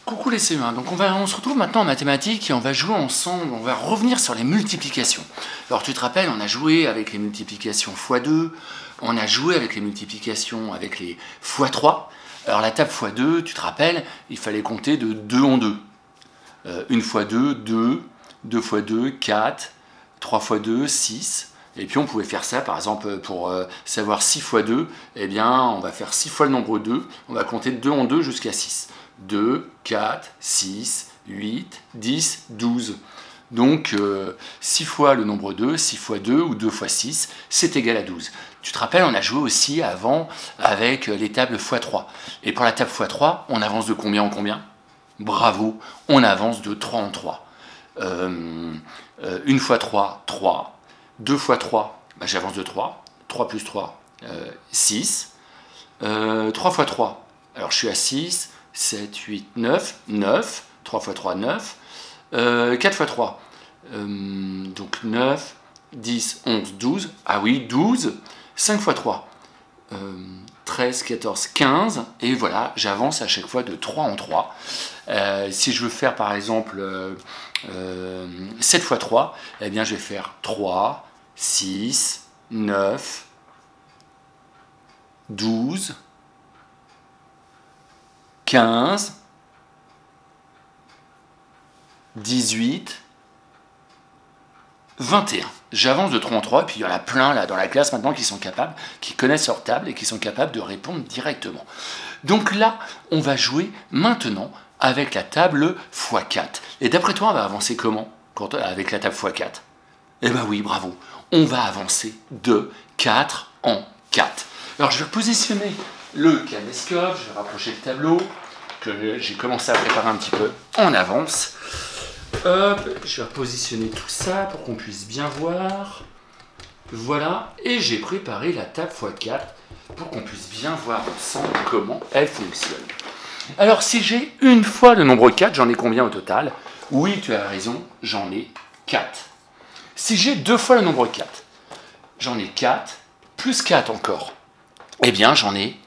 Coucou les CE1, donc on se retrouve maintenant en mathématiques et on va jouer ensemble, on va revenir sur les multiplications. Alors tu te rappelles, on a joué avec les multiplications x2, on a joué avec les multiplications avec les x3. Alors la table x2, tu te rappelles, il fallait compter de 2 en 2. 1 x 2, 2, 2 x 2, 4, 3 x 2, 6. Et puis on pouvait faire ça, par exemple, pour savoir 6 x 2, eh bien on va faire 6 fois le nombre 2, on va compter de 2 en 2 jusqu'à 6. 2, 4, 6, 8, 10, 12. Donc 6 fois le nombre 2, 6 fois 2 ou 2 fois 6, c'est égal à 12. Tu te rappelles, on a joué aussi avant avec les tables x3. Et pour la table x3, on avance de combien en combien? Bravo, on avance de 3 en 3. 1 fois 3, 3. 2 fois 3, bah, j'avance de 3. 3 plus 3, 6. 3 fois 3, alors je suis à 6. 7, 8, 9, 9, 3 fois 3, 9, 4 fois 3, donc 9, 10, 11, 12, ah oui, 12, 5 fois 3, 13, 14, 15, et voilà, j'avance à chaque fois de 3 en 3. Si je veux faire par exemple 7 fois 3, eh bien je vais faire 3, 6, 9, 12, 15, 18, 21. J'avance de 3 en 3, et puis il y en a plein là dans la classe maintenant qui sont capables, qui connaissent leur table et qui sont capables de répondre directement. Donc là, on va jouer maintenant avec la table x4. Et d'après toi, on va avancer comment avec la table x4? Eh bien oui, bravo. On va avancer de 4 en 4. Alors je vais repositionner le caméscope, je vais rapprocher le tableau, que j'ai commencé à préparer un petit peu en avance. Hop, je vais repositionner tout ça pour qu'on puisse bien voir. Voilà, et j'ai préparé la table x4 pour qu'on puisse bien voir ensemble comment elle fonctionne. Alors si j'ai une fois le nombre 4, j'en ai combien au total? Oui, tu as raison, j'en ai 4. Si j'ai deux fois le nombre 4, j'en ai 4, plus 4 encore. Eh bien, j'en ai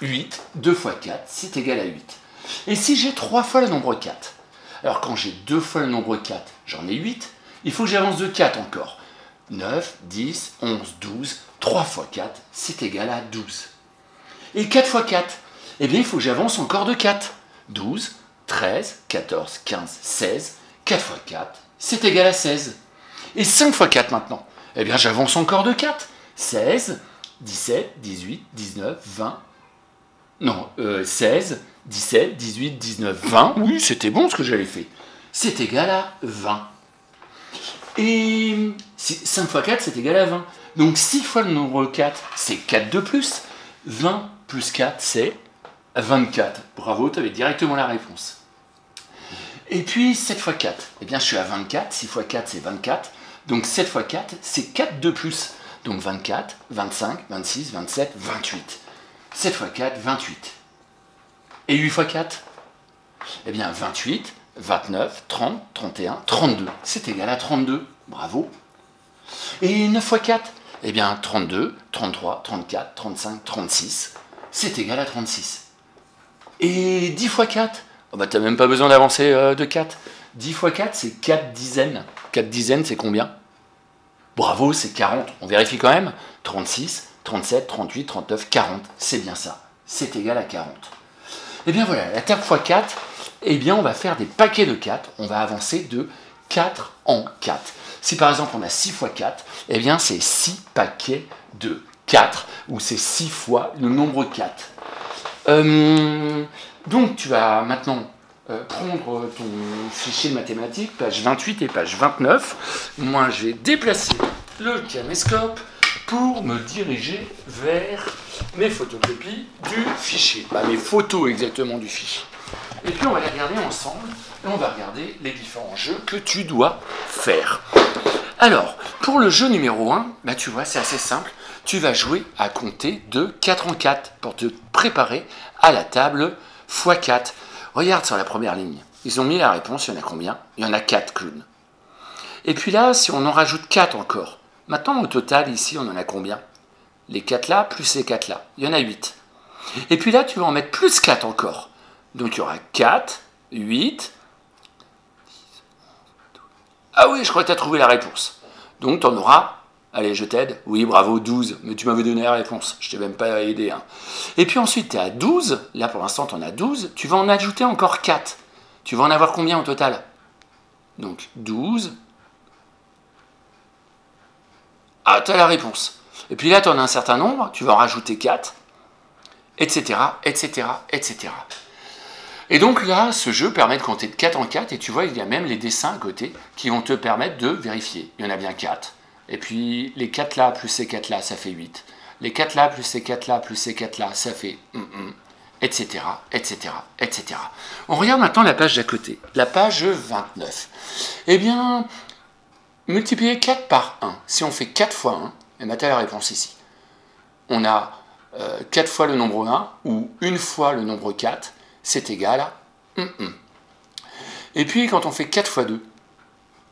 8, 2 fois 4, c'est égal à 8. Et si j'ai 3 fois le nombre 4, alors quand j'ai 2 fois le nombre 4, j'en ai 8, il faut que j'avance de 4 encore. 9, 10, 11, 12, 3 fois 4, c'est égal à 12. Et 4 fois 4, eh bien, il faut que j'avance encore de 4. 12, 13, 14, 15, 16, 4 fois 4, c'est égal à 16. Et 5 fois 4 maintenant, eh bien, j'avance encore de 4. 16, 17, 18, 19, 20. Non, 16, 17, 18, 19, 20. Oui, c'était bon ce que j'avais fait. C'est égal à 20. Et 5 fois 4, c'est égal à 20. Donc 6 fois le nombre 4, c'est 4 de plus. 20 plus 4, c'est 24. Bravo, tu avais directement la réponse. Et puis 7 fois 4, eh bien je suis à 24. 6 fois 4, c'est 24. Donc 7 fois 4, c'est 4 de plus. Donc 24, 25, 26, 27, 28. 7 fois 4, 28. Et 8 fois 4? Eh bien 28, 29, 30, 31, 32. C'est égal à 32. Bravo. Et 9 fois 4? Eh bien 32, 33, 34, 35, 36. C'est égal à 36. Et 10 fois 4? Oh bah t'as même pas besoin d'avancer de 4. 10 fois 4, c'est 4 dizaines. 4 dizaines, c'est combien? Bravo, c'est 40. On vérifie quand même. 36, 37, 38, 39, 40. C'est bien ça. C'est égal à 40. Et bien voilà, la table x4, eh bien on va faire des paquets de 4. On va avancer de 4 en 4. Si par exemple on a 6 x 4, eh bien c'est 6 paquets de 4, ou c'est 6 fois le nombre 4. Donc tu vas maintenant prendre ton fichier de mathématiques, page 28 et page 29. Moi, je vais déplacer le caméscope pour me diriger vers mes photocopies du fichier. Bah, mes photos exactement du fichier. Et puis, on va les regarder ensemble et on va regarder les différents jeux que tu dois faire. Alors, pour le jeu numéro 1, bah, tu vois, c'est assez simple. Tu vas jouer à compter de 4 en 4 pour te préparer à la table x4. Regarde sur la première ligne. Ils ont mis la réponse, il y en a combien? Il y en a 4 clowns. Et puis là, si on en rajoute 4 encore, maintenant au total, ici, on en a combien? Les 4 là, plus les 4 là. Il y en a 8. Et puis là, tu vas en mettre plus 4 encore. Donc il y aura 4, 8. Ah oui, je crois que tu as trouvé la réponse. Donc tu en auras, allez, je t'aide. Oui, bravo, 12. Mais tu m'avais donné la réponse. Je t'ai même pas aidé. Hein. Et puis ensuite, tu es à 12. Là, pour l'instant, tu en as 12. Tu vas en ajouter encore 4. Tu vas en avoir combien au total? Donc 12. Ah, tu as la réponse. Et puis là, tu en as un certain nombre. Tu vas en rajouter 4. Etc. etc. etc. Et donc là, ce jeu permet de compter de 4 en 4, et tu vois, il y a même les dessins à côté qui vont te permettre de vérifier. Il y en a bien 4, et puis les 4 là plus ces 4 là, ça fait 8. Les 4 là plus ces 4 là plus ces 4 là, ça fait etc., etc., etc. On regarde maintenant la page d'à côté, la page 29. Eh bien, multiplier 4 par 1, si on fait 4 fois 1, et bien tu as la réponse ici. On a 4 fois le nombre 1, ou 1 fois le nombre 4, c'est égal à Et puis, quand on fait 4 fois 2,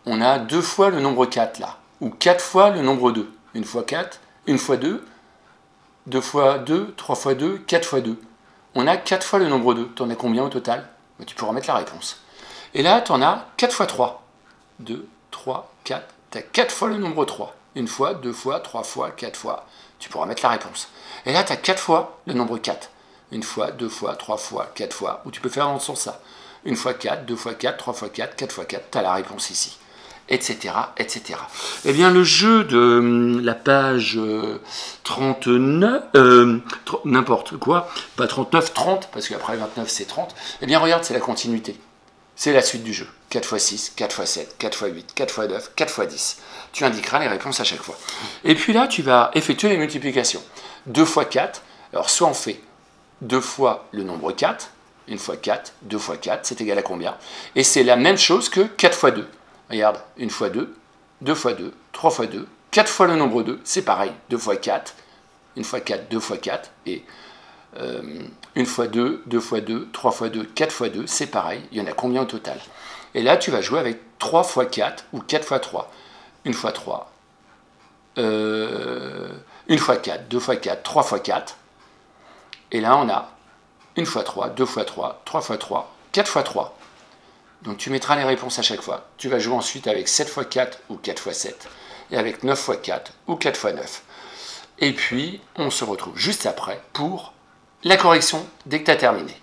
on a 2 fois le nombre 4 là, ou 4 fois le nombre 2. 1 fois 4, 1 fois 2, 2 fois 2, 3 fois 2, 4 fois 2. On a 4 fois le nombre 2. Tu en as combien au total? Tu pourras mettre la réponse. Et là, tu en as 4 fois 3. 2, 3, 4. Tu as 4 fois le nombre 3. 1 fois, 2 fois, 3 fois, 4 fois. Tu pourras mettre la réponse. Et là, tu as 4 fois le nombre 4. 1 fois, 2 fois, 3 fois, 4 fois, ou tu peux faire dans le sens ça. 1 fois 4, 2 fois 4, 3 fois 4, 4 fois 4, tu as la réponse ici, etc., etc. Eh bien, le jeu de la page 39, n'importe quoi, pas 39, 30, parce qu'après 29 c'est 30, eh bien, regarde, c'est la continuité. C'est la suite du jeu. 4 fois 6, 4 fois 7, 4 fois 8, 4 fois 9, 4 fois 10. Tu indiqueras les réponses à chaque fois. Et puis là, tu vas effectuer les multiplications. 2 fois 4, alors soit on fait 2 fois le nombre 4, 1 fois 4, 2 fois 4, c'est égal à combien? Et c'est la même chose que 4 fois 2. Regarde, 1 fois 2, 2 fois 2, 3 fois 2, 4 fois le nombre 2, c'est pareil, 2 fois 4, 1 fois 4, 2 fois 4, et 1 fois 2, 2 fois 2, 3 fois 2, 4 fois 2, c'est pareil, il y en a combien au total? Et là, tu vas jouer avec 3 fois 4 ou 4 fois 3. 1 fois 3, 1 fois 4, 2 fois 4, 3 fois 4. Et là, on a 1 fois 3, 2 fois 3, 3 fois 3, 4 fois 3. Donc tu mettras les réponses à chaque fois. Tu vas jouer ensuite avec 7 fois 4 ou 4 fois 7. Et avec 9 fois 4 ou 4 fois 9. Et puis, on se retrouve juste après pour la correction dès que tu as terminé.